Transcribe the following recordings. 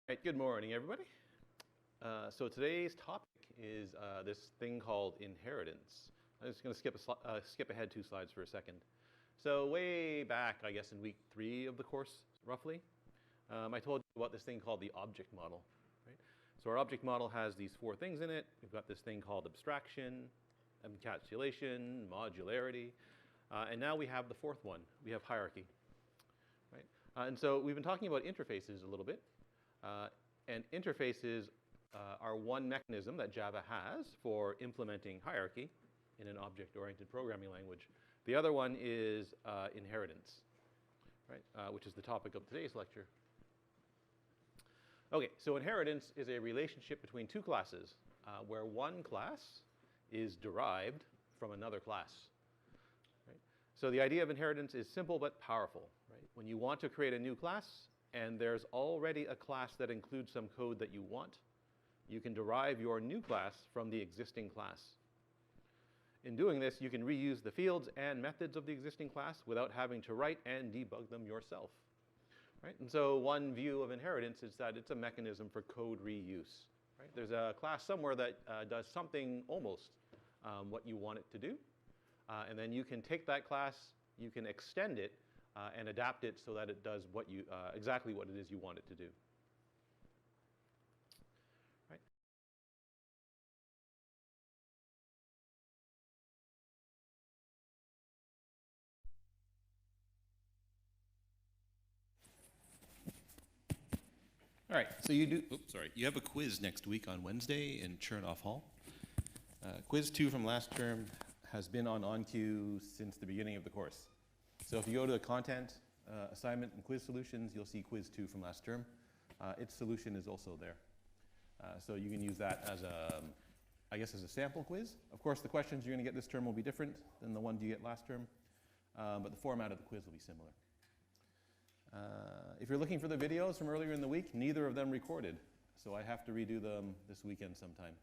Right, good morning, everybody. So today's topic is this thing called inheritance. I'm just going to skip ahead 2 slides for a second. So way back, I guess in week 3 of the course, roughly, I told you about this thing called the object model. Right? So our object model has these 4 things in it. We've got this thing called abstraction, encapsulation, modularity, and now we have the 4th one. We have hierarchy. Right? And so we've been talking about interfaces a little bit. And interfaces are one mechanism that Java has for implementing hierarchy in an object-oriented programming language. The other one is inheritance, right? Which is the topic of today's lecture. Okay, so inheritance is a relationship between 2 classes where one class is derived from another class. Right? So the idea of inheritance is simple but powerful. Right? When you want to create a new class, and there's already a class that includes some code that you want, you can derive your new class from the existing class. In doing this, you can reuse the fields and methods of the existing class without having to write and debug them yourself. Right? And so one view of inheritance is that it's a mechanism for code reuse. Right? There's a class somewhere that does something almost what you want it to do. And then you can take that class, you can extend it, and adapt it so that it does what you, exactly what it is you want it to do. Right? All right, so you have a quiz next week on Wednesday in Chernoff Hall. Quiz 2 from last term has been on OnQ since the beginning of the course. So if you go to the content, assignment, and quiz solutions, you'll see quiz 2 from last term. Its solution is also there. So you can use that as as a sample quiz. Of course, the questions you're going to get this term will be different than the ones you get last term, but the format of the quiz will be similar. If you're looking for the videos from earlier in the week, neither of them recorded, so I have to redo them this weekend sometime.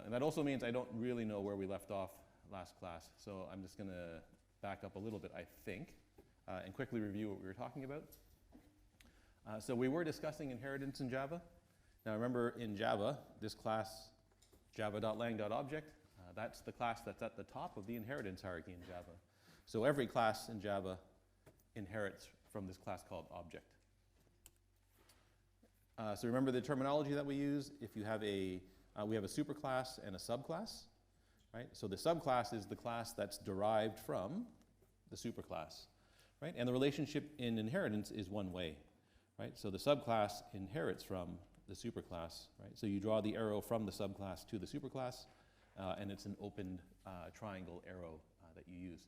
And that also means I don't really know where we left off last class, so I'm just going to back up a little bit, I think, and quickly review what we were talking about. So we were discussing inheritance in Java. Now remember, in Java, this class, java.lang.object, that's the class that's at the top of the inheritance hierarchy in Java. So every class in Java inherits from this class called object. So remember the terminology that we use. If you have we have a superclass and a subclass. Right? So the subclass is the class that's derived from the superclass. Right? And the relationship in inheritance is one way. Right? So the subclass inherits from the superclass. Right? So you draw the arrow from the subclass to the superclass, and it's an opened triangle arrow that you use.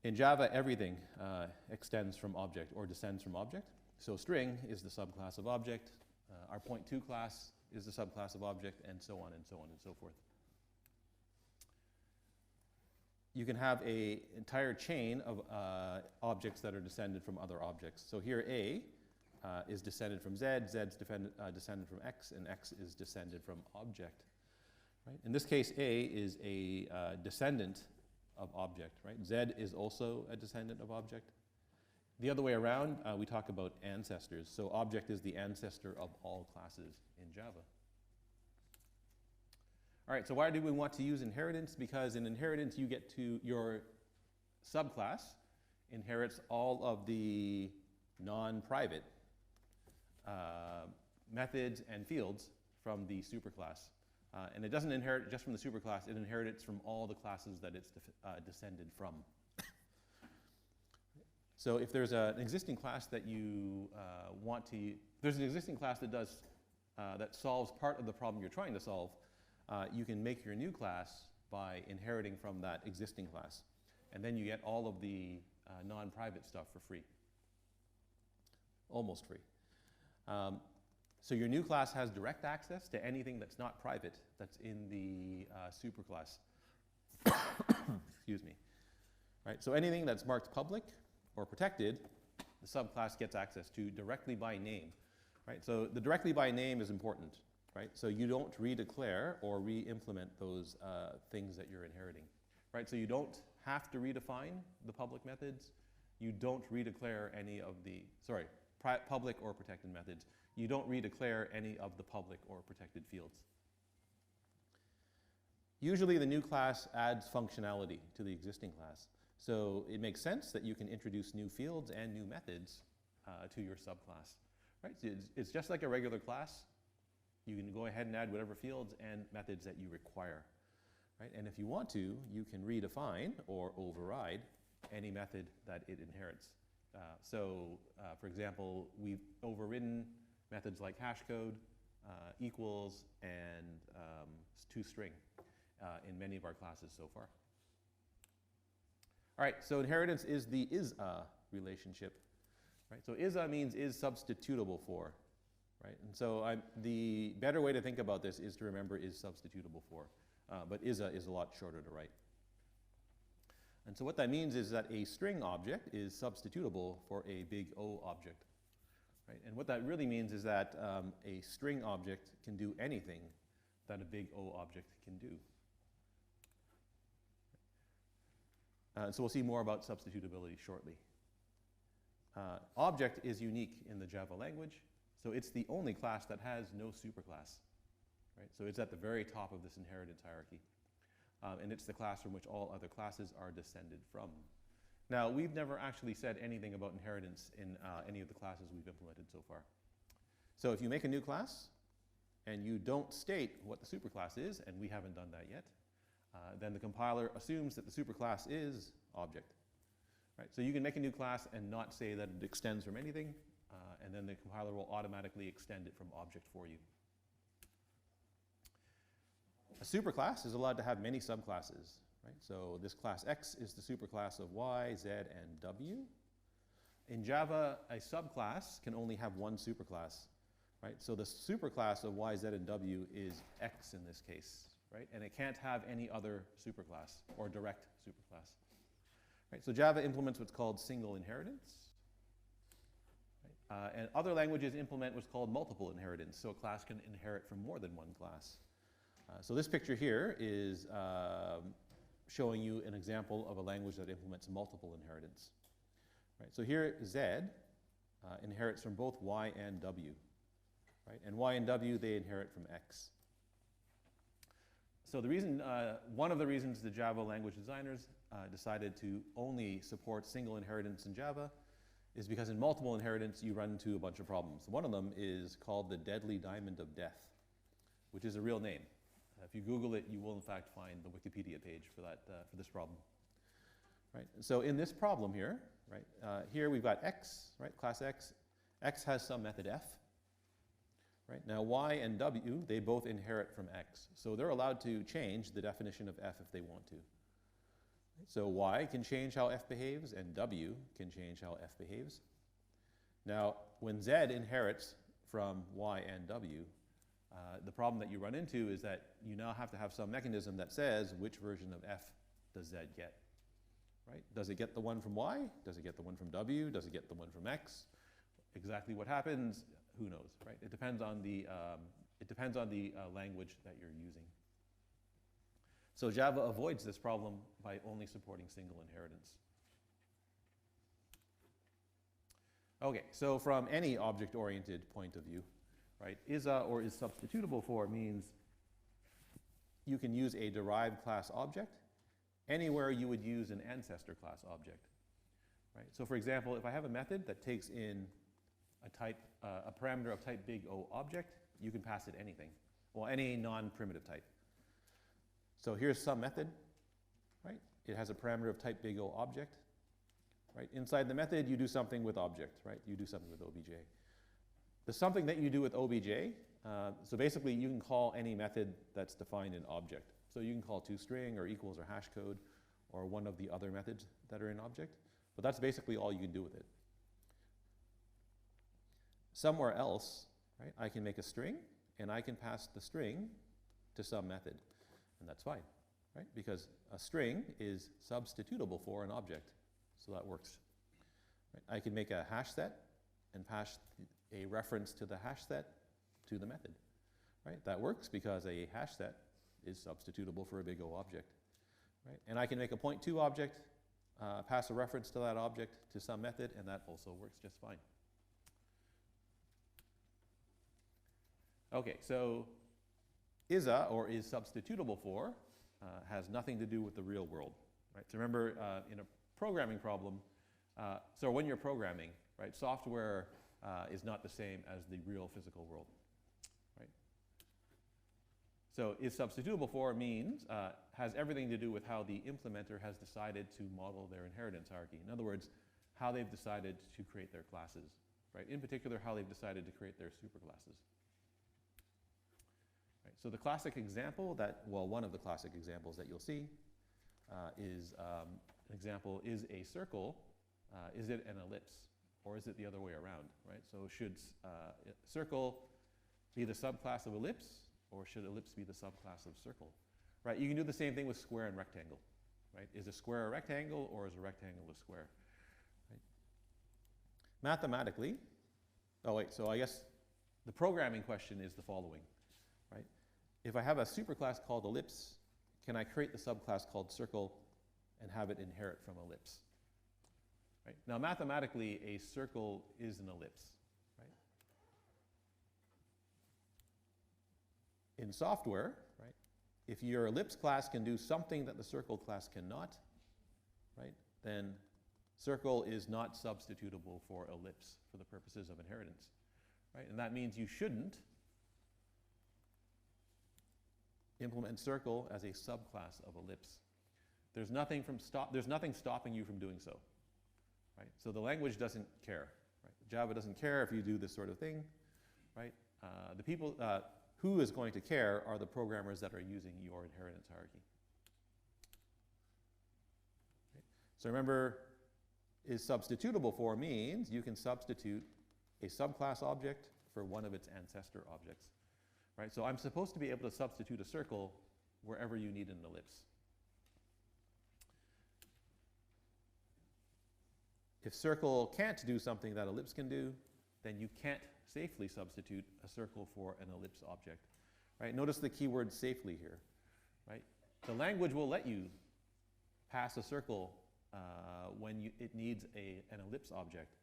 In Java, everything extends from object or descends from object. So string is the subclass of object. Our point2 class is the subclass of object, and so on and so on and so forth. You can have an entire chain of objects that are descended from other objects. So here A is descended from Z, Z's descended from X, and X is descended from object. Right? In this case, A is a descendant of object. Right? Z is also a descendant of object. The other way around, we talk about ancestors. So object is the ancestor of all classes in Java. All right, so why do we want to use inheritance? Because in inheritance, you get to your subclass inherits all of the non-private methods and fields from the superclass. And it doesn't inherit just from the superclass, it inherits from all the classes that it's descended from. So if there's an existing class that you there's an existing class that does, that solves part of the problem you're trying to solve, you can make your new class by inheriting from that existing class. And then you get all of the non-private stuff for free. Almost free. So your new class has direct access to anything that's not private that's in the superclass. Excuse me. Right? So anything that's marked public or protected, the subclass gets access to directly by name. Right? So the directly by name is important. Right? So you don't redeclare or re-implement those things that you're inheriting. Right? So you don't have to redefine the public methods. You don't redeclare any of the, public or protected methods. You don't redeclare any of the public or protected fields. Usually the new class adds functionality to the existing class. So it makes sense that you can introduce new fields and new methods to your subclass. Right? So it's just like a regular class. You can go ahead and add whatever fields and methods that you require. Right? And if you want to, you can redefine or override any method that it inherits. For example, we've overridden methods like hashcode, equals, and toString in many of our classes so far. All right, so inheritance is the is-a relationship. Right? So is-a means is substitutable for. Right? And so the better way to think about this is to remember is substitutable for. But is-a is a lot shorter to write. And so what that means is that a string object is substitutable for a big O object. Right? And what that really means is that a string object can do anything that a big O object can do. So we'll see more about substitutability shortly. Object is unique in the Java language, so it's the only class that has no superclass. Right? So it's at the very top of this inheritance hierarchy. And it's the class from which all other classes are descended from. Now, we've never actually said anything about inheritance in any of the classes we've implemented so far. So if you make a new class and you don't state what the superclass is, and we haven't done that yet, then the compiler assumes that the superclass is object. Right? So you can make a new class and not say that it extends from anything, and then the compiler will automatically extend it from object for you. A superclass is allowed to have many subclasses. Right? So this class X is the superclass of Y, Z, and W. In Java, a subclass can only have one superclass. Right? So the superclass of Y, Z, and W is X in this case. Right? And it can't have any other superclass or direct superclass. Right? So Java implements what's called single inheritance. Right? And other languages implement what's called multiple inheritance. So a class can inherit from more than one class. So this picture here is showing you an example of a language that implements multiple inheritance. Right? So here Z inherits from both Y and W. Right? And Y and W, they inherit from X. So the reason, one of the reasons the Java language designers decided to only support single inheritance in Java is because in multiple inheritance you run into a bunch of problems. One of them is called the deadly diamond of death, which is a real name. If you Google it, you will in fact find the Wikipedia page for that for this problem. Right? So in this problem here, right, here we've got X, right, class X. X has some method F. Right? Now Y and W, they both inherit from X. So they're allowed to change the definition of F if they want to. So Y can change how F behaves, and W can change how F behaves. Now, when Z inherits from Y and W, the problem that you run into is that you now have to have some mechanism that says which version of F does Z get. Right? Does it get the one from Y? Does it get the one from W? Does it get the one from X? Exactly what happens, who knows, right? It depends on the language that you're using. So Java avoids this problem by only supporting single inheritance. Okay, so from any object-oriented point of view, right, is-a or is substitutable for means you can use a derived class object anywhere you would use an ancestor class object. Right? So for example, if I have a method that takes in a parameter of type big O object, you can pass it anything, well, any non-primitive type. So here's some method, right? It has a parameter of type big O object, right? Inside the method, you do something with object, right? You do something with obj. The something that you do with obj, so basically you can call any method that's defined in object. So you can call toString or equals or hashcode or one of the other methods that are in object, but that's basically all you can do with it. Somewhere else, right, I can make a string and I can pass the string to some method, and that's fine, right? Because a string is substitutable for an object, so that works. Right? I can make a hash set and pass a reference to the hash set to the method, right? That works because a hash set is substitutable for a big O object, right? And I can make a point2 object, pass a reference to that object to some method, and that also works just fine. Okay, so is-a, or is substitutable for, has nothing to do with the real world, right? So remember, in a programming problem, so when you're programming, right, software is not the same as the real physical world, right? So is substitutable for means, has everything to do with how the implementer has decided to model their inheritance hierarchy. In other words, how they've decided to create their classes, right? In particular, how they've decided to create their superclasses. Right, so the classic example that, well, one of the classic examples that you'll see is an example, is a circle, is it an ellipse, or is it the other way around, right? So should circle be the subclass of ellipse, or should ellipse be the subclass of circle? Right, you can do the same thing with square and rectangle, right? Is a square a rectangle, or is a rectangle a square? Right? Mathematically, oh wait, so I guess the programming question is the following, right? If I have a superclass called ellipse, can I create the subclass called circle and have it inherit from ellipse? Right? Now, mathematically, a circle is an ellipse, right? In software, right, if your ellipse class can do something that the circle class cannot, right, then circle is not substitutable for ellipse for the purposes of inheritance, right? And that means you shouldn't implement circle as a subclass of ellipse. There's nothing stopping you from doing so, right? So the language doesn't care, right? Java doesn't care if you do this sort of thing, right? The people who is going to care are the programmers that are using your inheritance hierarchy. Okay. So remember, is substitutable for means you can substitute a subclass object for one of its ancestor objects. Right? So I'm supposed to be able to substitute a circle wherever you need an ellipse. If circle can't do something that ellipse can do, then you can't safely substitute a circle for an ellipse object. Right? Notice the keyword safely here. Right? The language will let you pass a circle when it needs an ellipse object.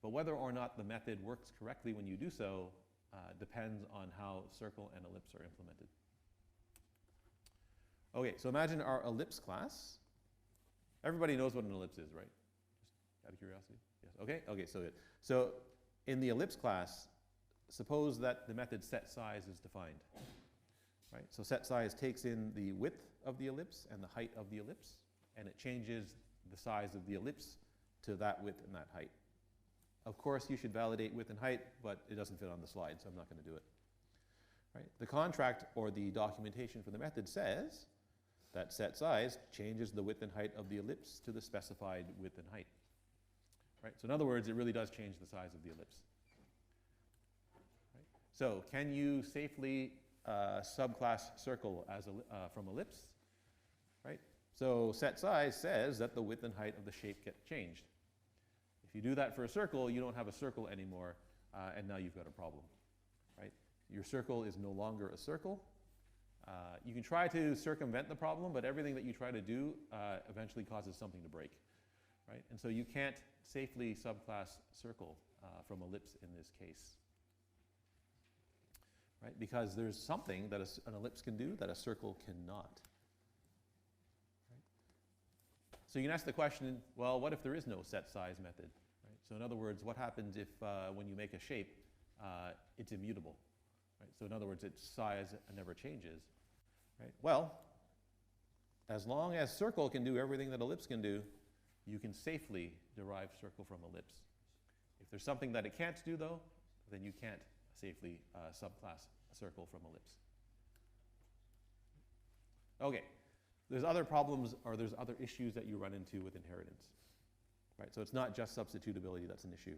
But whether or not the method works correctly when you do so depends on how circle and ellipse are implemented. Okay, so imagine our ellipse class. Everybody knows what an ellipse is, right? Just out of curiosity? Yes, okay, okay, so good. So in the ellipse class, suppose that the method setSize is defined, right? So setSize takes in the width of the ellipse and the height of the ellipse, and it changes the size of the ellipse to that width and that height. Of course, you should validate width and height, but it doesn't fit on the slide, so I'm not going to do it. Right? The contract or the documentation for the method says that setSize changes the width and height of the ellipse to the specified width and height. Right? So in other words, it really does change the size of the ellipse. Right? So can you safely subclass circle as from ellipse? Right? So setSize says that the width and height of the shape get changed. If you do that for a circle, you don't have a circle anymore, and now you've got a problem, right? Your circle is no longer a circle. You can try to circumvent the problem, but everything that you try to do eventually causes something to break, right? And so you can't safely subclass circle from ellipse in this case, right? Because there's something that an ellipse can do that a circle cannot. So you can ask the question, well, what if there is no setSize method? Right? So in other words, what happens if when you make a shape, it's immutable? Right? So in other words, its size never changes. Right? Well, as long as circle can do everything that ellipse can do, you can safely derive circle from ellipse. If there's something that it can't do, though, then you can't safely subclass a circle from ellipse. Okay. There's other problems or there's other issues that you run into with inheritance, right? So it's not just substitutability that's an issue.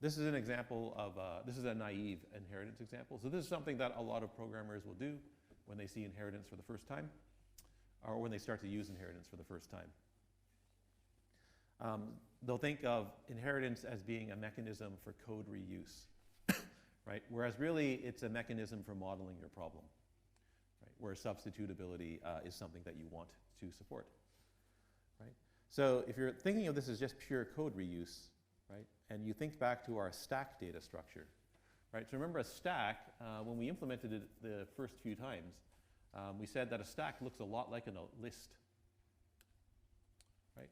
This is an example of, this is a naive inheritance example. So this is something that a lot of programmers will do when they see inheritance for the first time, or when they start to use inheritance for the first time. They'll think of inheritance as being a mechanism for code reuse, right? Whereas really it's a mechanism for modeling your problem. Right, where substitutability is something that you want to support. Right? So if you're thinking of this as just pure code reuse, right, and you think back to our stack data structure, right? So remember a stack, when we implemented it the first few times, we said that a stack looks a lot like a list, right?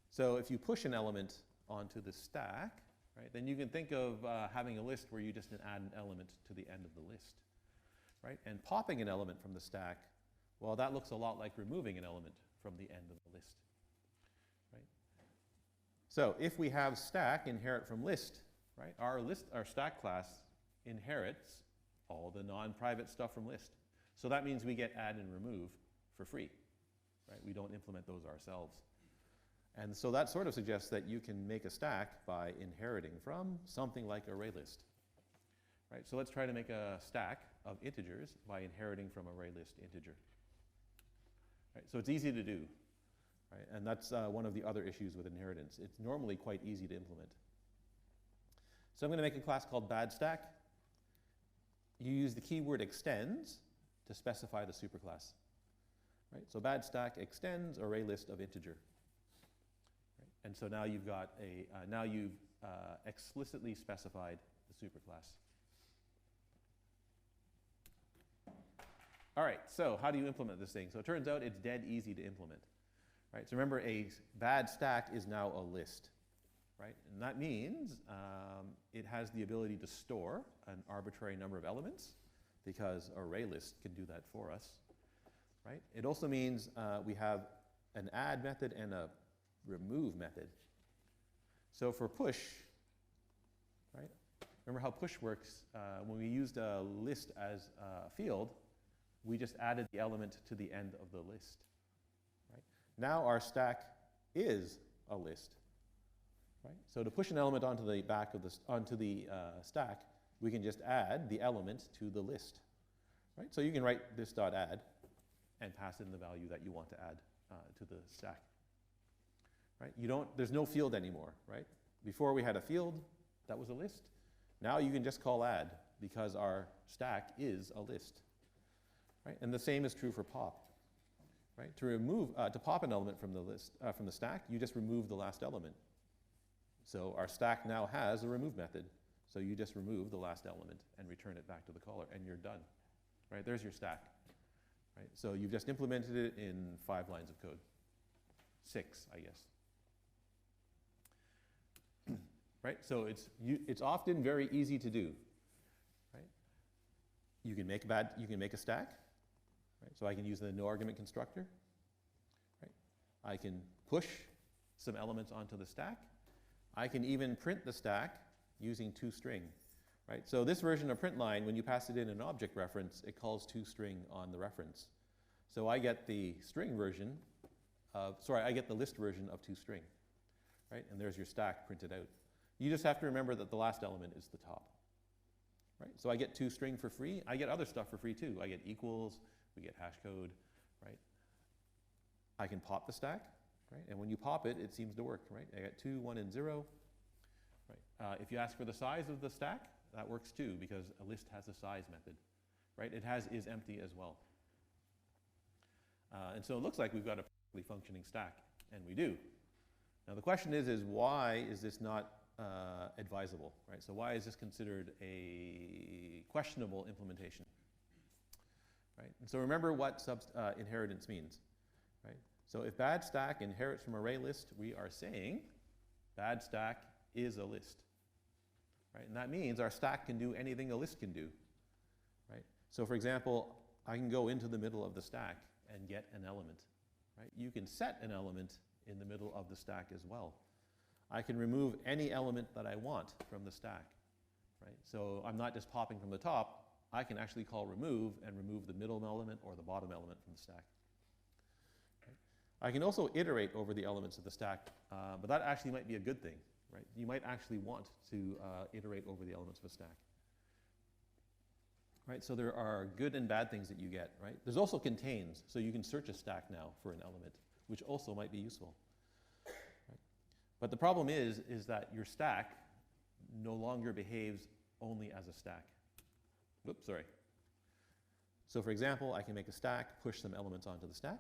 So if you push an element onto the stack, right, then you can think of having a list where you just add an element to the end of the list, right? And popping an element from the stack, well, that looks a lot like removing an element from the end of the list, right? So if we have stack inherit from list, right, our stack class inherits all the non-private stuff from list. So that means we get add and remove for free, right? We don't implement those ourselves. And so that sort of suggests that you can make a stack by inheriting from something like array list, right? So let's try to make a stack of integers by inheriting from array list integer, right? So it's easy to do, right? And that's one of the other issues with inheritance. It's normally quite easy to implement. So I'm going to make a class called bad stack. You use the keyword extends to specify the superclass, right? So bad stack extends array list of integer. And so now you've got now you've explicitly specified the superclass. All right, so how do you implement this thing? So it turns out it's dead easy to implement, right? So remember, a bad stack is now a list, right? And that means it has the ability to store an arbitrary number of elements, because array list can do that for us, right? It also means we have an add method and a remove method. So for push, right? Remember how push works? When we used a list as a field, we just added the element to the end of the list, right? Now our stack is a list, right? So to push an element onto the back of the stack, we can just add the element to the list, right? So you can write this dot add and pass in the value that you want to add to the stack. Right? There's no field anymore, right? Before we had a field, that was a list. Now you can just call add, because our stack is a list, right? And the same is true for pop, right? To pop an element from the list, from the stack, you just remove the last element. So our stack now has a remove method. So you just remove the last element and return it back to the caller, and you're done, right? There's your stack, right? So you've just implemented it in 5 lines of code. 6, I guess. Right? So it's often very easy to do, right? You can make a stack, right? So I can use the no argument constructor, right? I can push some elements onto the stack. I can even print the stack using toString, right? So this version of print line, when you pass it in an object reference, it calls toString on the reference. So I get the string version I get the list version of toString, right? And there's your stack printed out. You just have to remember that the last element is the top, right? So I get toString for free. I get other stuff for free too. I get equals, we get hash code, right? I can pop the stack, right? And when you pop it, it seems to work, right? I get 2, 1, and 0, right? If you ask for the size of the stack, that works too, because a list has a size method, right? It has isEmpty as well. And so it looks like we've got a perfectly functioning stack, and we do. Now the question is why is this not advisable, right? So why is this considered a questionable implementation, right? And so remember what inheritance means, right? So if bad stack inherits from array list, we are saying bad stack is a list, right? And that means our stack can do anything a list can do, right? So for example, I can go into the middle of the stack and get an element, right? You can set an element in the middle of the stack as well. I can remove any element that I want from the stack, right? So I'm not just popping from the top. I can actually call remove and remove the middle element or the bottom element from the stack. Right? I can also iterate over the elements of the stack, but that actually might be a good thing, right? You might actually want to iterate over the elements of a stack. Right? So there are good and bad things that you get, right? There's also contains, so you can search a stack now for an element, which also might be useful. Right? But the problem is that your stack no longer behaves only as a stack. Whoops, sorry. So for example, I can make a stack, push some elements onto the stack.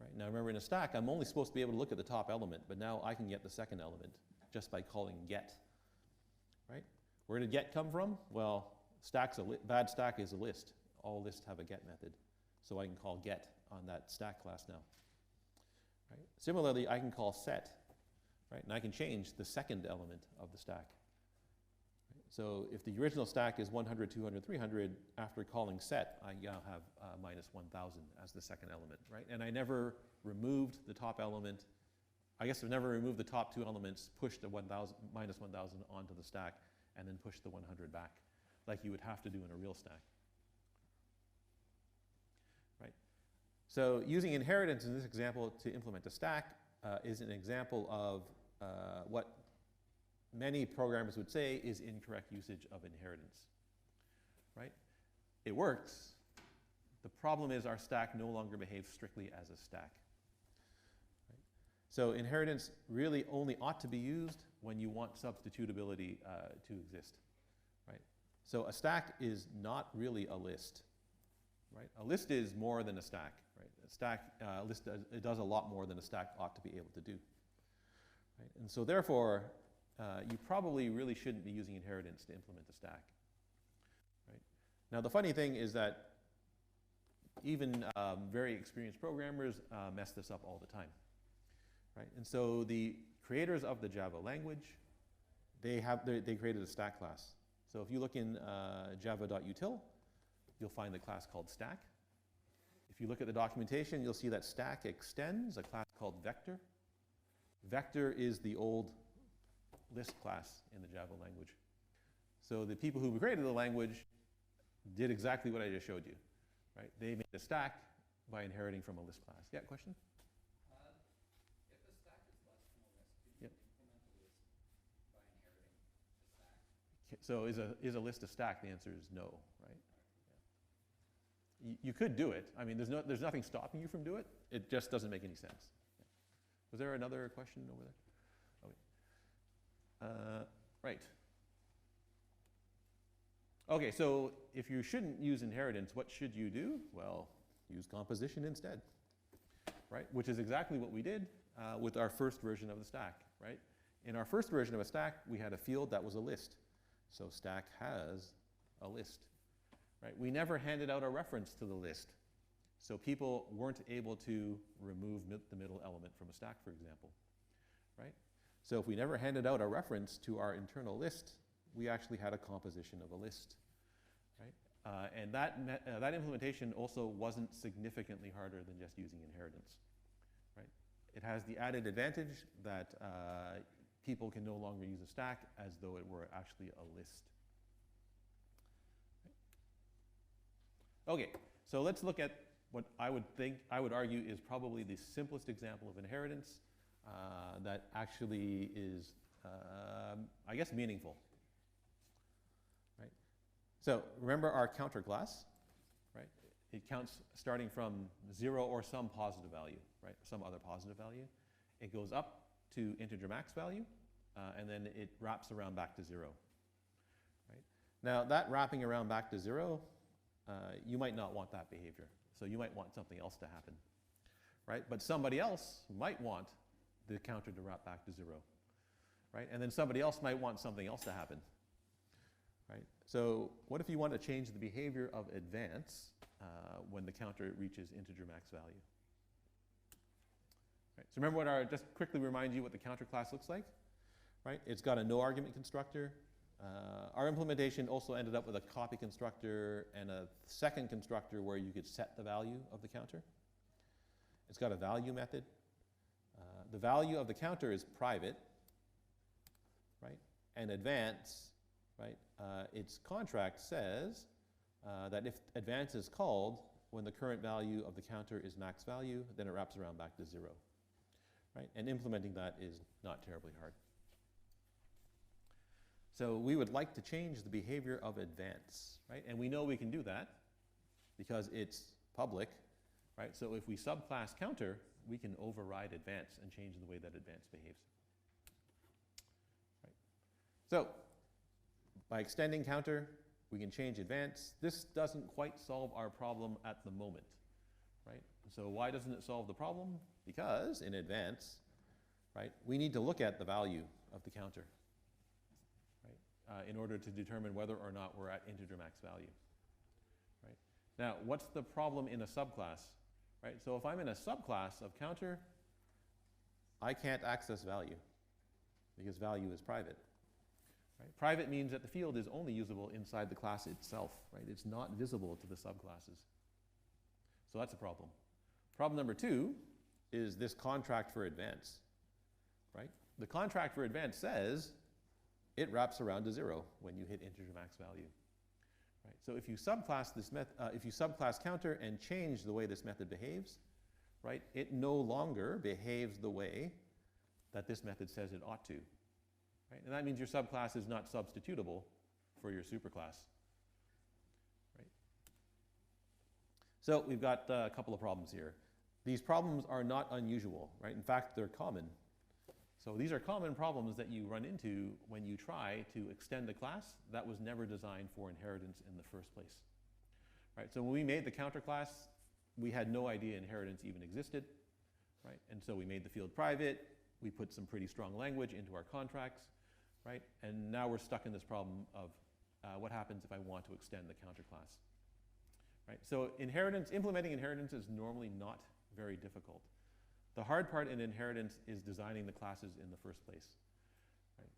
Right? Now remember, in a stack, I'm only supposed to be able to look at the top element, but now I can get the second element just by calling get. Right? Where did get come from? Well, bad stack is a list. All lists have a get method. So I can call get on that stack class now. Right? Similarly, I can call set, right? And I can change the second element of the stack. Right? So if the original stack is 100, 200, 300, after calling set, I now have minus 1,000 as the second element, right? And I never removed the top element. I guess I've never removed the top two elements, pushed the minus 1,000 onto the stack, and then pushed the 100 back, like you would have to do in a real stack. Right? So using inheritance in this example to implement a stack is an example of what many programmers would say is incorrect usage of inheritance. Right? It works. The problem is our stack no longer behaves strictly as a stack. Right? So inheritance really only ought to be used when you want substitutability to exist. Right? So a stack is not really a list. Right? A list is more than a stack. Right? A stack list does a lot more than a stack ought to be able to do. Right? And so therefore, you probably really shouldn't be using inheritance to implement a stack. Right? Now the funny thing is that even very experienced programmers mess this up all the time. Right? And so the creators of the Java language, they created a stack class. So if you look in java.util, you'll find a class called stack. If you look at the documentation, you'll see that stack extends a class called vector. Vector is the old list class in the Java language. So the people who created the language did exactly what I just showed you. Right? They made a stack by inheriting from a list class. Yeah, question? If a stack is less than a list, can you implement a list by inheriting a stack? So is a list a stack? The answer is no, right? Yeah. You could do it. I mean, there's nothing stopping you from doing it. It just doesn't make any sense. Yeah. Was there another question over there? Oh, right. Okay, so if you shouldn't use inheritance, what should you do? Well, use composition instead, right? Which is exactly what we did with our first version of the stack, right? In our first version of a stack, we had a field that was a list. So stack has a list, right? We never handed out a reference to the list. So people weren't able to remove the middle element from a stack, for example, right? So if we never handed out a reference to our internal list, we actually had a composition of a list, right? And that implementation also wasn't significantly harder than just using inheritance, right? It has the added advantage that people can no longer use a stack as though it were actually a list. Okay, so let's look at what I would argue is probably the simplest example of inheritance that actually is, I guess, meaningful. Right? So remember our counter class, right? It counts starting from 0 or some positive value, right? Some other positive value. It goes up to integer max value, and then it wraps around back to 0. Right? Now that wrapping around back to 0, you might not want that behavior. So you might want something else to happen, right? But somebody else might want the counter to wrap back to 0, right? And then somebody else might want something else to happen, right? So what if you want to change the behavior of advance when the counter reaches integer max value? Right? So remember just quickly remind you what the counter class looks like, right? It's got a no argument constructor. Our implementation also ended up with a copy constructor and a second constructor where you could set the value of the counter. It's got a value method. The value of the counter is private, right? And advance, right? Its contract says that if advance is called when the current value of the counter is max value, then it wraps around back to 0, right? And implementing that is not terribly hard. So we would like to change the behavior of advance, right? And we know we can do that because it's public, right? So if we subclass counter, we can override advance and change the way that advance behaves. Right? So by extending counter, we can change advance. This doesn't quite solve our problem at the moment, right? So why doesn't it solve the problem? Because in advance, right, we need to look at the value of the counter. in order to determine whether or not we're at integer max value. Right? Now, what's the problem in a subclass? Right? So if I'm in a subclass of counter, I can't access value because value is private. Right? Private means that the field is only usable inside the class itself. Right? It's not visible to the subclasses. So that's a problem. Problem number 2 is this contract for advance. Right? The contract for advance says it wraps around to 0 when you hit integer max value. Right? So if you subclass this if you subclass counter and change the way this method behaves, right, it no longer behaves the way that this method says it ought to. Right? And that means your subclass is not substitutable for your superclass. Right? So we've got a couple of problems here. These problems are not unusual, right? In fact, they're common. So these are common problems that you run into when you try to extend a class that was never designed for inheritance in the first place. Right? So when we made the counter class, we had no idea inheritance even existed. Right? And so we made the field private. We put some pretty strong language into our contracts. Right? And now we're stuck in this problem of what happens if I want to extend the counter class. Right? So implementing inheritance is normally not very difficult. The hard part in inheritance is designing the classes in the first place. Right?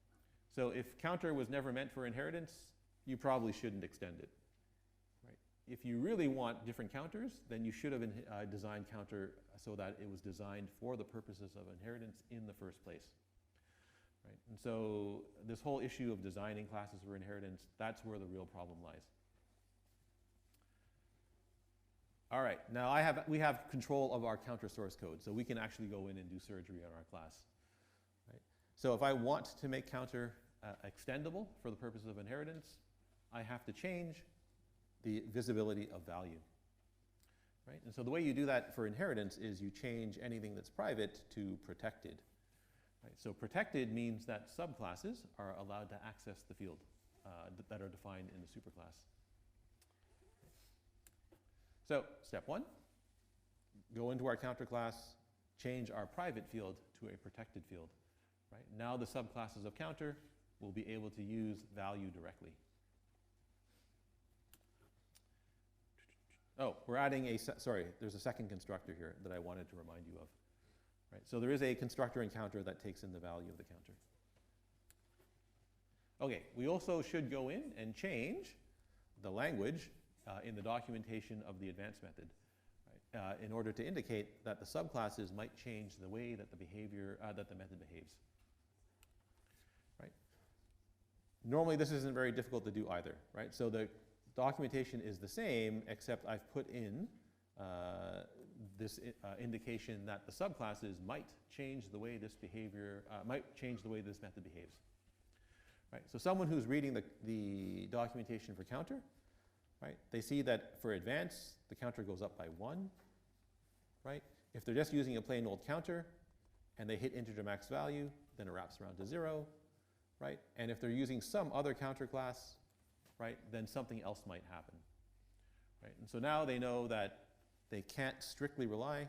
So if counter was never meant for inheritance, you probably shouldn't extend it. Right? If you really want different counters, then you should have designed counter so that it was designed for the purposes of inheritance in the first place. Right? And so this whole issue of designing classes for inheritance, that's where the real problem lies. All right, now we have control of our counter source code, so we can actually go in and do surgery on our class. Right? So if I want to make counter extendable for the purposes of inheritance, I have to change the visibility of value. Right? And so the way you do that for inheritance is you change anything that's private to protected. Right? So protected means that subclasses are allowed to access the field that are defined in the superclass. So step 1, go into our counter class, change our private field to a protected field. Right? Now the subclasses of counter will be able to use value directly. Oh, we're adding there's a second constructor here that I wanted to remind you of. Right? So there is a constructor in counter that takes in the value of the counter. Okay, we also should go in and change the language in the documentation of the advanced method, right, in order to indicate that the subclasses might change the way that the method behaves. Right? Normally, this isn't very difficult to do either. Right? So the documentation is the same, except I've put in this indication that the subclasses might change the way this method behaves. Right? So someone who's reading the documentation for counter, right, they see that for advance, the counter goes up by 1. Right? If they're just using a plain old counter and they hit integer max value, then it wraps around to 0. Right? And if they're using some other counter class, right, then something else might happen. Right? And so now they know that they can't strictly rely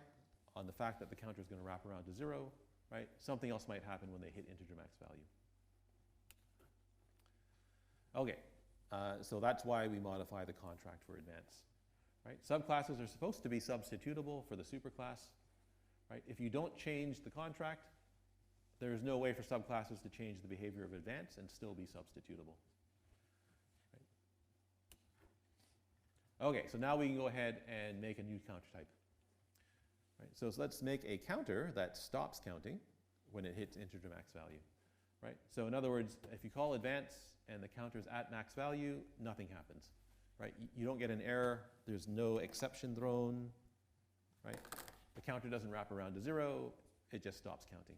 on the fact that the counter is going to wrap around to 0. Right? Something else might happen when they hit integer max value. Okay. So that's why we modify the contract for advance. Right? Subclasses are supposed to be substitutable for the superclass. Right? If you don't change the contract, there's no way for subclasses to change the behavior of advance and still be substitutable. Right? Okay, so now we can go ahead and make a new counter type. Right? So let's make a counter that stops counting when it hits integer max value. Right? So in other words, if you call advance and the counter is at max value, nothing happens. Right? You don't get an error. There's no exception thrown. Right? The counter doesn't wrap around to 0. It just stops counting.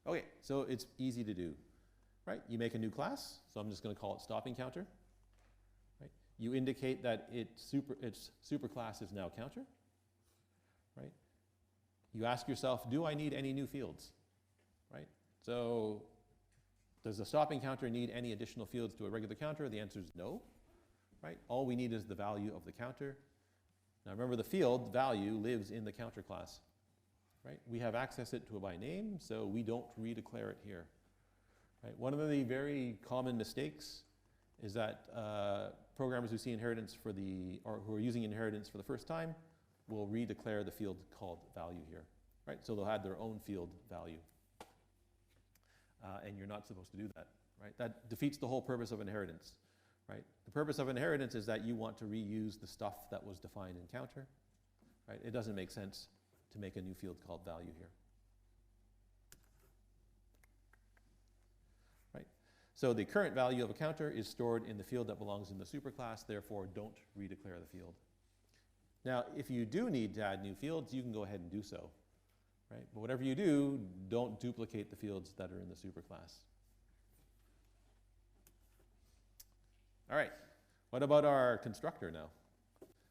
Okay, so it's easy to do. Right? You make a new class. So I'm just going to call it stopping counter. Right? You indicate that its superclass is now counter. Right? You ask yourself, do I need any new fields? Right? So does the stopping counter need any additional fields to a regular counter? The answer is no. Right? All we need is the value of the counter. Now remember, the field value lives in the counter class. Right? We have access it to it by name, so we don't redeclare it here. Right? One of the very common mistakes is that programmers who see inheritance or who are using inheritance for the first time will redeclare the field called value here. Right? So they'll add their own field value. And you're not supposed to do that. Right? That defeats the whole purpose of inheritance. Right? The purpose of inheritance is that you want to reuse the stuff that was defined in counter. Right? It doesn't make sense to make a new field called value here. Right? So the current value of a counter is stored in the field that belongs in the superclass, therefore don't redeclare the field. Now, if you do need to add new fields, you can go ahead and do so. Right? But whatever you do, don't duplicate the fields that are in the superclass. All right, what about our constructor now?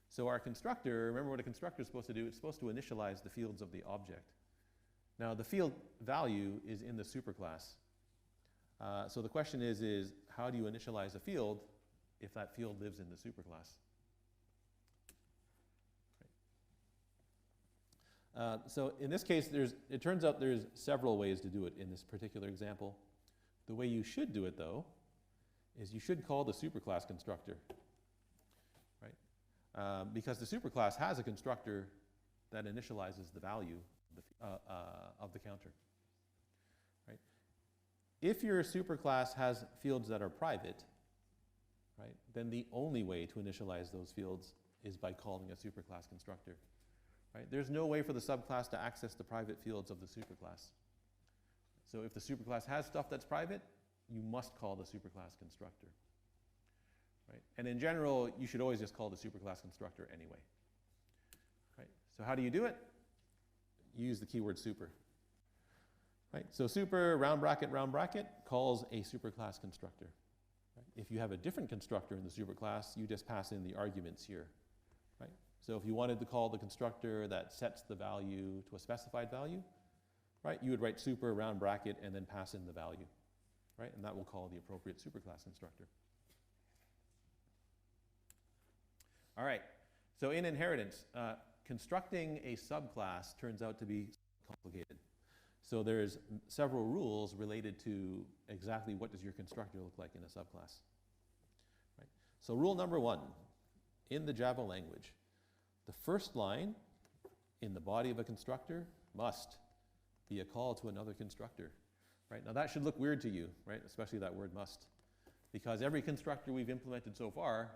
So our constructor, remember what a constructor is supposed to do? It's supposed to initialize the fields of the object. Now the field value is in the superclass. So the question is how do you initialize a field if that field lives in the superclass? Right. So in this case, it turns out there's several ways to do it in this particular example. The way you should do it, though, is you should call the superclass constructor, right? Because the superclass has a constructor that initializes the value of the counter, right? If your superclass has fields that are private, right, then the only way to initialize those fields is by calling a superclass constructor, right? There's no way for the subclass to access the private fields of the superclass. So if the superclass has stuff that's private, you must call the superclass constructor, right? And in general, you should always just call the superclass constructor anyway, right? So how do you do it? You use the keyword super, right? So super round bracket calls a superclass constructor. Right? If you have a different constructor in the superclass, you just pass in the arguments here, right? So if you wanted to call the constructor that sets the value to a specified value, right, you would write super round bracket and then pass in the value. Right? And that will call the appropriate superclass constructor. All right, so in inheritance, constructing a subclass turns out to be complicated. So there's several rules related to exactly what does your constructor look like in a subclass. Right? So rule number 1, in the Java language, the first line in the body of a constructor must be a call to another constructor. Right? Now that should look weird to you, right? Especially that word must, because every constructor we've implemented so far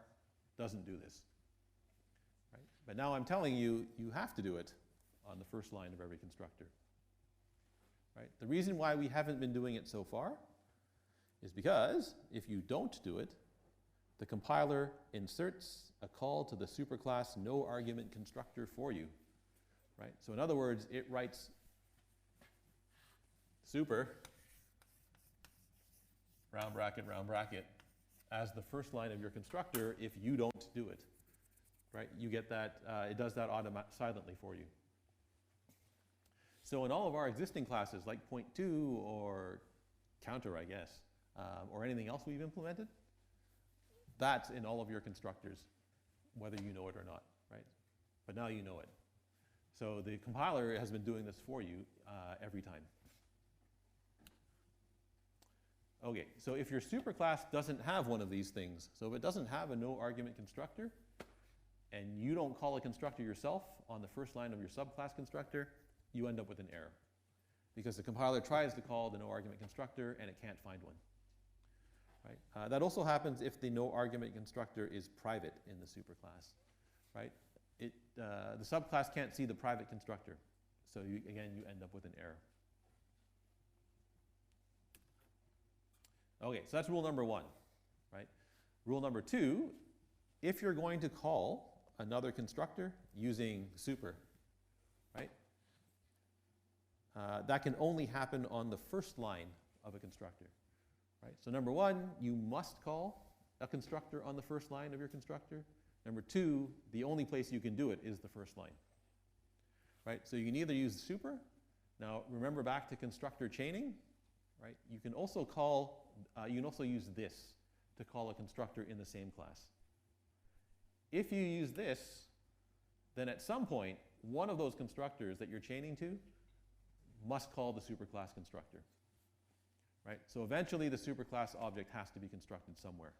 doesn't do this. Right? But now I'm telling you, you have to do it on the first line of every constructor. Right? The reason why we haven't been doing it so far is because if you don't do it, the compiler inserts a call to the superclass no argument constructor for you. Right? So in other words, it writes super round bracket as the first line of your constructor if you don't do it, right? You get that, it does that silently for you. So in all of our existing classes, like point2 or counter, I guess, or anything else we've implemented, that's in all of your constructors, whether you know it or not, right? But now you know it. So the compiler has been doing this for you every time. Okay, so if your superclass doesn't have one of these things, so if it doesn't have a no argument constructor, and you don't call a constructor yourself on the first line of your subclass constructor, you end up with an error. Because the compiler tries to call the no argument constructor and it can't find one. Right? That also happens if the no argument constructor is private in the superclass. Right? The subclass can't see the private constructor. So again, you end up with an error. Okay, so that's rule number 1, right? Rule number 2, if you're going to call another constructor using super, right? That can only happen on the first line of a constructor, right? So number 1, you must call a constructor on the first line of your constructor. Number 2, the only place you can do it is the first line, right? So you can either use super. Now remember back to constructor chaining, right? You can also use this to call a constructor in the same class. If you use this, then at some point, one of those constructors that you're chaining to must call the superclass constructor, right? So eventually the superclass object has to be constructed somewhere,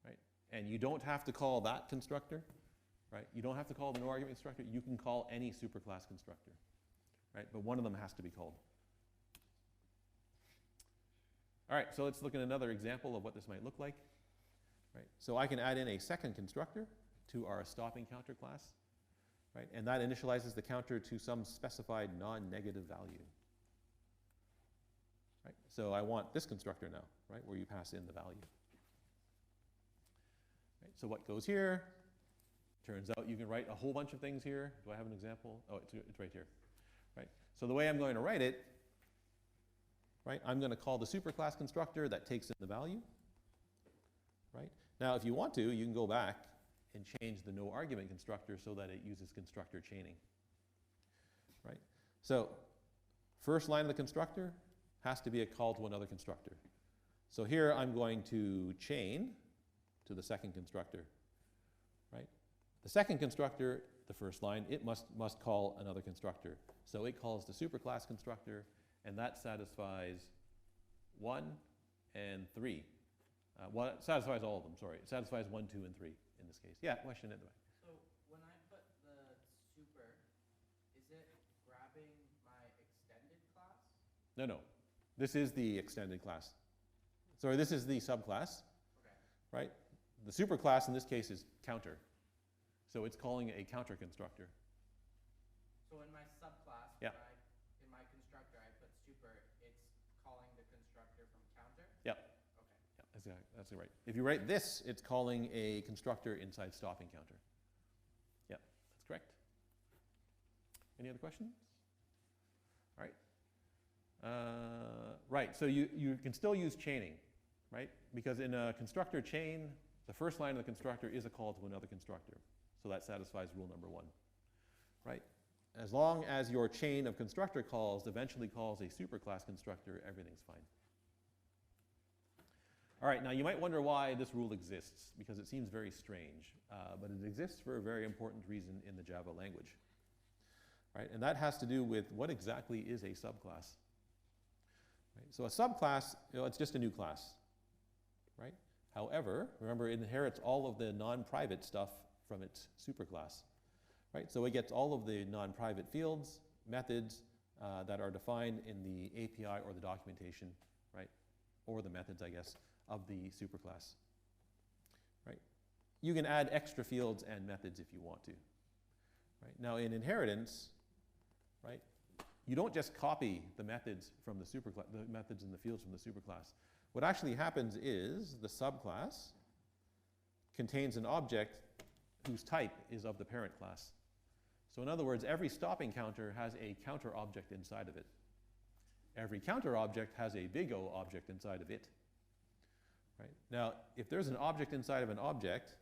right? And you don't have to call that constructor, right? You don't have to call the no argument constructor. You can call any superclass constructor, right? But one of them has to be called. All right, so let's look at another example of what this might look like, right? So I can add in a second constructor to our stopping counter class, right? And that initializes the counter to some specified non-negative value, right? So I want this constructor now, right, where you pass in the value. Right, so what goes here? Turns out you can write a whole bunch of things here. Do I have an example? Oh, it's right here, right? So the way I'm going to write it, right, I'm going to call the superclass constructor that takes in the value, right? Now, if you want to, you can go back and change the no argument constructor so that it uses constructor chaining, right? So first line of the constructor has to be a call to another constructor. So here I'm going to chain to the second constructor, right? The second constructor, the first line, it must call another constructor. So it calls the superclass constructor, and that satisfies 1 and 3. Well, it satisfies all of them, sorry. It satisfies 1, 2, and 3 in this case. Yeah, question at the back. So when I put the super, is it grabbing my extended class? No, no. This is the extended class. Sorry, this is the subclass, Okay. right? The superclass in this case is counter. So it's calling a counter constructor. So in my subclass, Yeah. in my constructor, I put super, it's calling the constructor from counter? Yeah. Okay. Yeah, that's right. If you write this, it's calling a constructor inside stopping counter. Yeah, that's correct. Any other questions? All right. Right, so you can still use chaining, right? Because in a constructor chain, the first line of the constructor is a call to another constructor. So that satisfies rule number 1, right? As long as your chain of constructor calls eventually calls a superclass constructor, everything's fine. All right, now you might wonder why this rule exists, because it seems very strange, but it exists for a very important reason in the Java language, right? And that has to do with what exactly is a subclass, right? So a subclass, it's just a new class, right? However, remember, it inherits all of the non-private stuff from its superclass, right? So it gets all of the non-private fields, methods that are defined in the API or the documentation, right? Or the methods, I guess, of the superclass, right? You can add extra fields and methods if you want to, right? Now in inheritance, right, you don't just copy the methods from the superclass, the methods and the fields from the superclass. What actually happens is the subclass contains an object whose type is of the parent class. So in other words, every stopping counter has a counter object inside of it. Every counter object has a big O object inside of it. Right? Now, if there's an object inside of an object,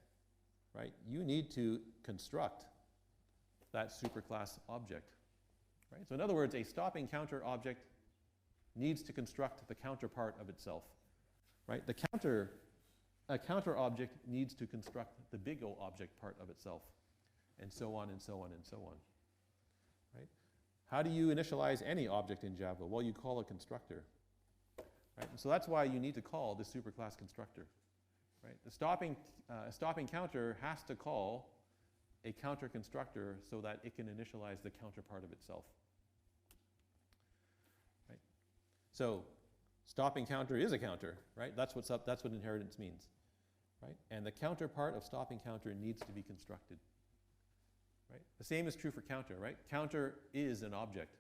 right, you need to construct that superclass object. Right? So in other words, a stopping counter object needs to construct the counter part of itself. Right? A counter object needs to construct the big O object part of itself, and so on and so on and so on. Right? How do you initialize any object in Java? Well, you call a constructor. Right? And so that's why you need to call this superclass constructor. Right? The stopping counter has to call a counter constructor so that it can initialize the counter part of itself. Right? So stopping counter is a counter, right? That's what inheritance means. Right? And the counter part of stopping counter needs to be constructed. Right? The same is true for counter, right? Counter is an object.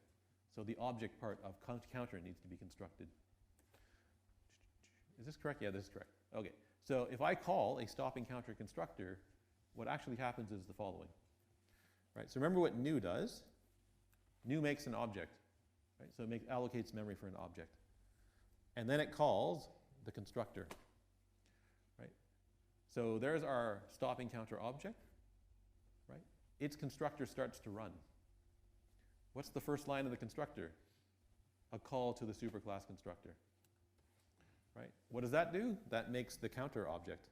So the object part of counter needs to be constructed. Is this correct? Yeah, this is correct. Okay. So if I call a stopping counter constructor, what actually happens is the following. Right? So remember what new does. New makes an object. Right? So it allocates memory for an object. And then it calls the constructor. Right? So there's our stopping counter object. Right? Its constructor starts to run. What's the first line of the constructor? A call to the superclass constructor. Right? What does that do? That makes the counter object.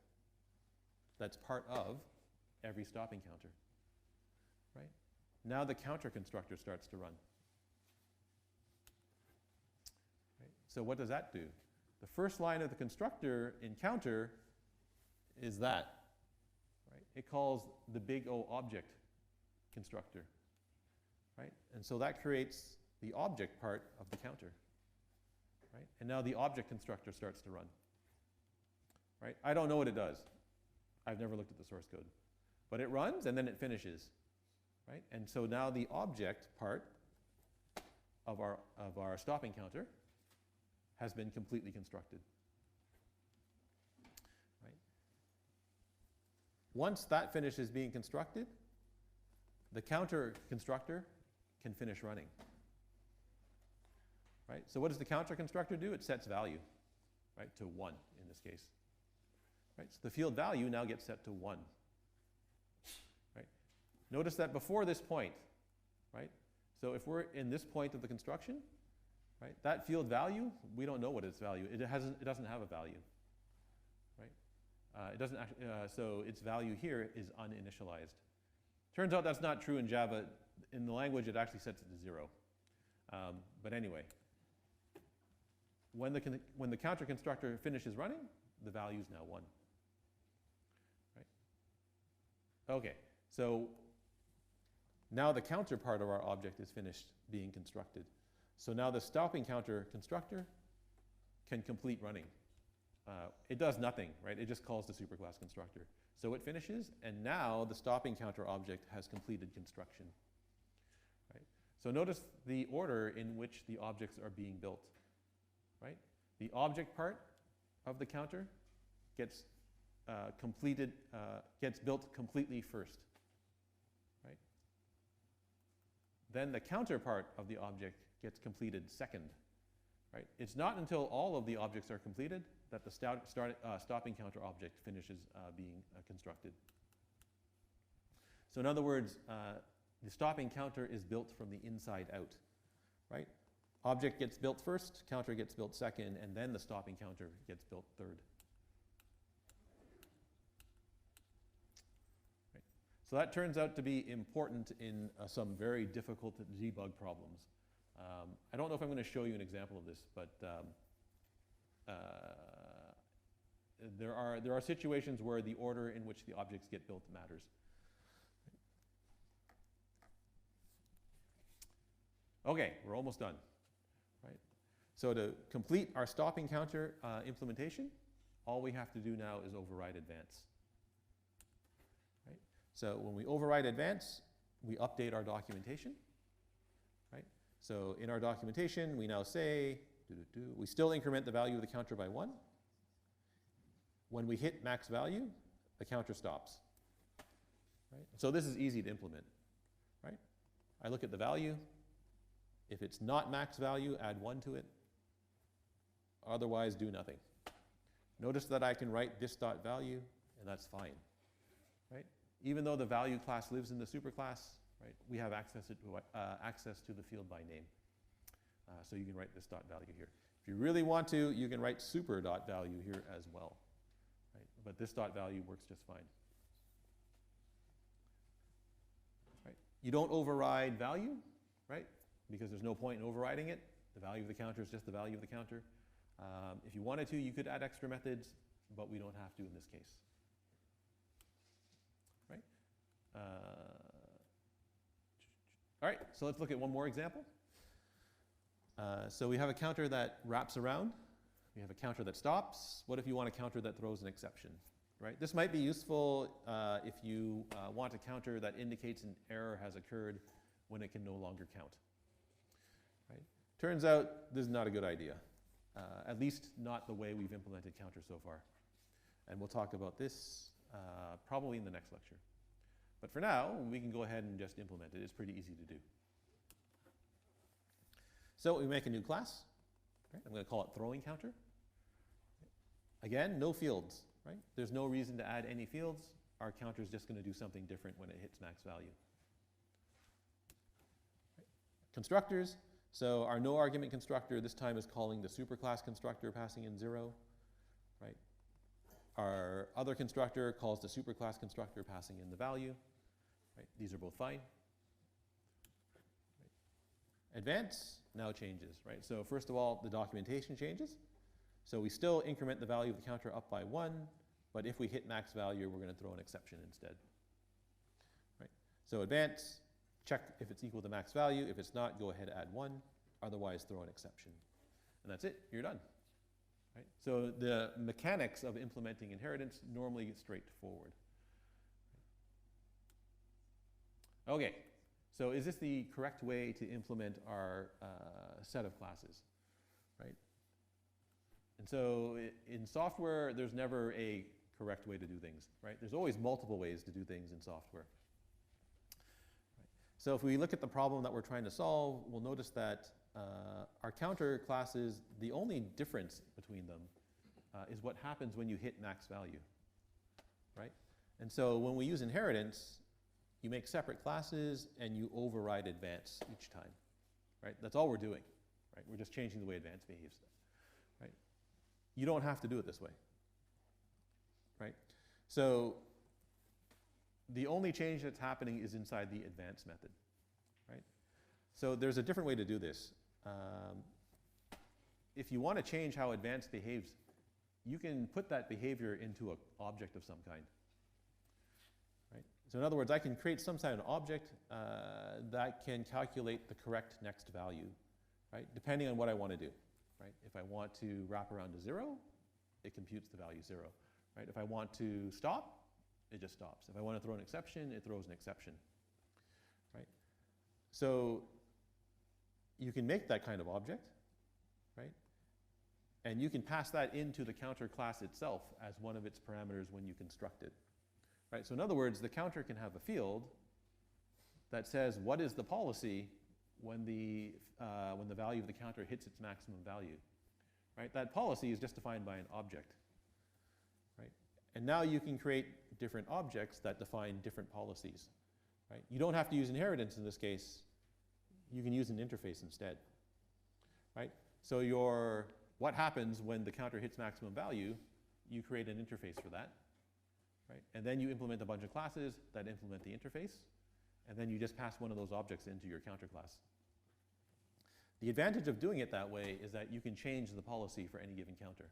That's part of every stopping counter. Right? Now the counter constructor starts to run. So what does that do? The first line of the constructor in counter is that, right? It calls the big O object constructor, right? And so that creates the object part of the counter, right? And now the object constructor starts to run, right? I don't know what it does. I've never looked at the source code. But it runs and then it finishes, right? And so now the object part of our stopping counter has been completely constructed, right? Once that finishes being constructed, the counter constructor can finish running, right? So what does the counter constructor do? It sets value, right, to 1 in this case, right? So the field value now gets set to 1, right? Notice that before this point, right? So if we're in this point of the construction, right, that field value, we don't know what its value. It doesn't have a value, right? It doesn't actually, so its value here is uninitialized. Turns out that's not true in Java. In the language, it actually sets it to 0. But anyway, when the counter constructor finishes running, the value is now 1. Right? Okay, so now the counter part of our object is finished being constructed. So now the stopping counter constructor can complete running. It does nothing, right? It just calls the superclass constructor. So it finishes, and now the stopping counter object has completed construction. Right? So notice the order in which the objects are being built. Right? The object part of the counter gets gets built completely first. Right? Then the counter part of the object gets completed second. Right? It's not until all of the objects are completed that the stopping counter object finishes being constructed. So in other words, the stopping counter is built from the inside out. Right? Object gets built first, counter gets built second, and then the stopping counter gets built third. Right? So that turns out to be important in some very difficult to debug problems. I don't know if I'm going to show you an example of this, but there are situations where the order in which the objects get built matters. Okay, we're almost done. Right? So to complete our stopping counter implementation, all we have to do now is override advance. Right? So when we override advance, we update our documentation. Right? So in our documentation, we now say, we still increment the value of the counter by 1. When we hit max value, the counter stops. Right? So this is easy to implement. Right? I look at the value. If it's not max value, add 1 to it. Otherwise, do nothing. Notice that I can write this.value, and that's fine. Right? Even though the value class lives in the superclass, right, we have access to the field by name. So you can write this.value here. If you really want to, you can write super.value here as well. Right? But this.value works just fine. Right? You don't override value, right? Because there's no point in overriding it. The value of the counter is just the value of the counter. If you wanted to, you could add extra methods, but we don't have to in this case. Right? All right, so let's look at one more example. So we have a counter that wraps around. We have a counter that stops. What if you want a counter that throws an exception? Right? This might be useful if you want a counter that indicates an error has occurred when it can no longer count. Right? Turns out this is not a good idea, at least not the way we've implemented counter so far. And we'll talk about this probably in the next lecture. But for now, we can go ahead and just implement it. It's pretty easy to do. So we make a new class. Right? I'm going to call it throwing counter. Again, no fields. Right? There's no reason to add any fields. Our counter is just going to do something different when it hits max value. Right? Constructors. So our no argument constructor this time is calling the superclass constructor, passing in 0. Right? Our other constructor calls the superclass constructor, passing in the value. Right? These are both fine. Right? advance now changes, right? So first of all, the documentation changes. So we still increment the value of the counter up by 1, but if we hit max value, we're going to throw an exception instead. Right? So advance, check if it's equal to max value. If it's not, go ahead, add 1. Otherwise, throw an exception. And that's it. You're done. Right? So the mechanics of implementing inheritance normally get straightforward. Okay. So is this the correct way to implement our set of classes? Right? And so in software, there's never a correct way to do things, right? There's always multiple ways to do things in software. Right. So if we look at the problem that we're trying to solve, we'll notice that our counter classes, the only difference between them is what happens when you hit max value, right? And so when we use inheritance, you make separate classes and you override advance each time, right? That's all we're doing, right? We're just changing the way advance behaves, right? You don't have to do it this way, right? So the only change that's happening is inside the advance method, right? So there's a different way to do this. If you want to change how advance behaves, you can put that behavior into an object of some kind. Right? So in other words, I can create some kind of object that can calculate the correct next value, right? Depending on what I want to do. Right? If I want to wrap around to 0, it computes the value 0. Right? If I want to stop, it just stops. If I want to throw an exception, it throws an exception. Right? So you can make that kind of object, right? And you can pass that into the counter class itself as one of its parameters when you construct it. Right? So in other words, the counter can have a field that says what is the policy when the value of the counter hits its maximum value. Right? That policy is just defined by an object. Right? And now you can create different objects that define different policies. Right? You don't have to use inheritance in this case. You can use an interface instead. Right? So what happens when the counter hits maximum value, you create an interface for that. Right? And then you implement a bunch of classes that implement the interface, and then you just pass one of those objects into your counter class. The advantage of doing it that way is that you can change the policy for any given counter.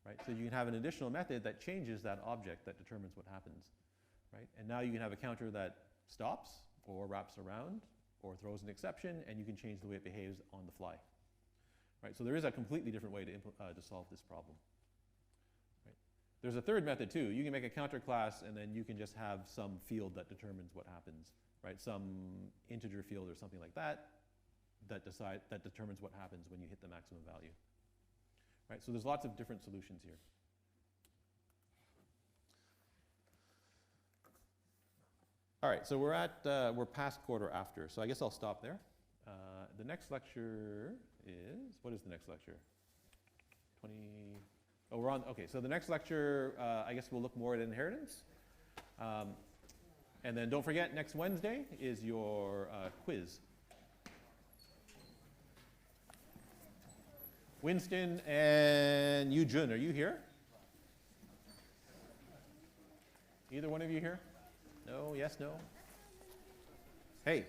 Right? So you can have an additional method that changes that object that determines what happens. Right? And now you can have a counter that stops or wraps around or throws an exception, and you can change the way it behaves on the fly. Right? So there is a completely different way to solve this problem. Right? There's a third method too. You can make a counter class, and then you can just have some field that determines what happens. Right? Some integer field or something like that that determines what happens when you hit the maximum value. Right? So there's lots of different solutions here. All right, so we're past quarter after, so I guess I'll stop there. The next lecture is, what is the next lecture? Okay, so the next lecture, I guess we'll look more at inheritance. And then don't forget, next Wednesday is your quiz. Winston and Yujun, are you here? Either one of you here? No, yes, no? Hey.